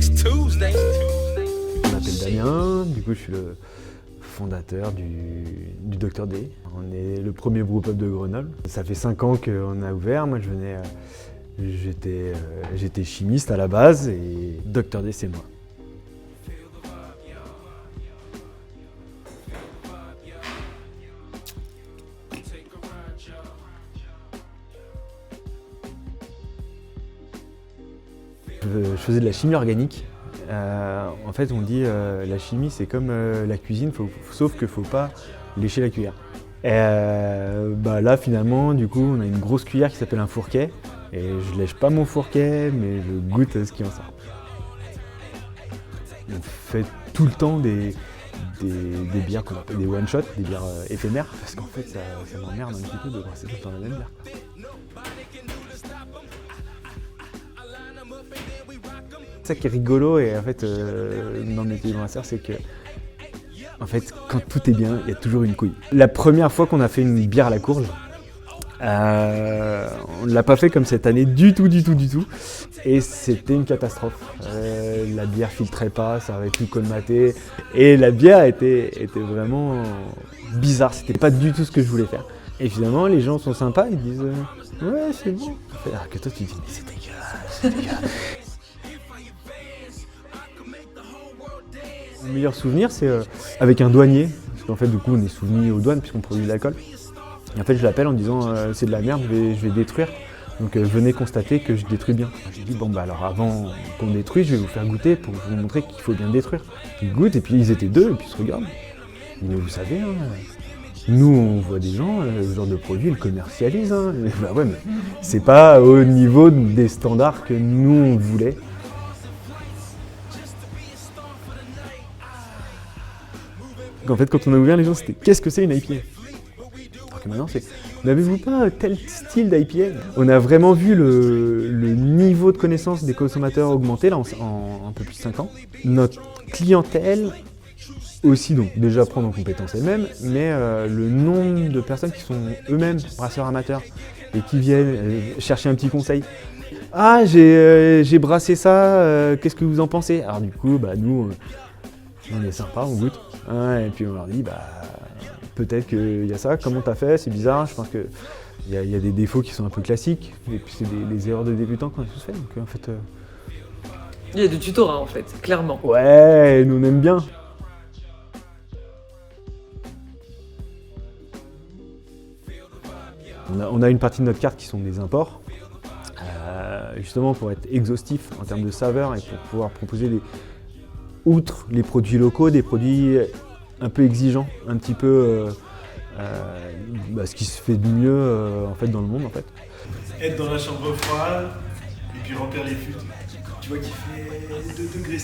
Je m'appelle Damien, du coup je suis le fondateur du Dr D. On est le premier brewpub de Grenoble. Ça fait 5 ans qu'on a ouvert. Moi j'étais chimiste à la base et Dr D c'est moi. Je faisais de la chimie organique. En fait, on dit la chimie, c'est comme la cuisine, sauf qu'il ne faut pas lécher la cuillère. Là, finalement, du coup, on a une grosse cuillère qui s'appelle un fourquet. Et je lèche pas mon fourquet, mais je goûte ce qui en sort. On fait tout le temps des bières qu'on appelle des one-shot, des bières éphémères, parce qu'en fait, ça m'emmerde un petit peu de brasser tout le temps la même bière. Ça qui est rigolo et en fait dans le métier de brasseur, c'est que en fait quand tout est bien, il y a toujours une couille. La première fois qu'on a fait une bière à la courge, on ne l'a pas fait comme cette année du tout et c'était une catastrophe. La bière filtrait pas, ça avait tout colmaté et la bière était vraiment bizarre, c'était pas du tout ce que je voulais faire. Et finalement les gens sont sympas, ils disent ouais c'est bon. Alors que toi tu dis mais c'est dégueulasse. Mon meilleur souvenir, c'est avec un douanier, parce qu'en fait, du coup, on est soumis aux douanes puisqu'on produit de l'alcool. Et en fait, je l'appelle en disant c'est de la merde, je vais détruire. Donc venez constater que je détruis bien. J'ai dit bon bah alors avant qu'on détruise, je vais vous faire goûter pour vous montrer qu'il faut bien détruire. Ils goûtent et puis ils étaient deux et puis ils se regardent. Mais vous savez, hein, nous on voit des gens, ce genre de produit, ils le commercialisent. Hein. Bah ouais, mais c'est pas au niveau des standards que nous on voulait. En fait, quand on a ouvert, les gens, c'était qu'est-ce que c'est une IPA? Alors que maintenant, c'est n'avez-vous pas tel style d'IPA? On a vraiment vu le niveau de connaissance des consommateurs augmenter là, en un peu plus de 5 ans. Notre clientèle aussi, donc déjà prendre en compétence elle-même, mais le nombre de personnes qui sont eux-mêmes brasseurs amateurs et qui viennent chercher un petit conseil. Ah, j'ai brassé ça, qu'est-ce que vous en pensez? Alors du coup, nous, on est sympa, on goûte. Et puis on leur dit, peut-être qu'il y a ça, comment t'as fait, c'est bizarre, je pense qu'il y a des défauts qui sont un peu classiques, et puis c'est des erreurs de débutants qu'on a tous fait, donc en fait... Il y a du tutorat en fait, clairement. Ouais, nous on aime bien. On a une partie de notre carte qui sont des imports, justement pour être exhaustif en termes de saveur et pour pouvoir proposer outre les produits locaux, des produits un peu exigeants, un petit peu ce qui se fait de mieux en fait, dans le monde en fait. Être dans la chambre froide et puis remplir les fûts. Tu vois qu'il fait 2,5 degrés.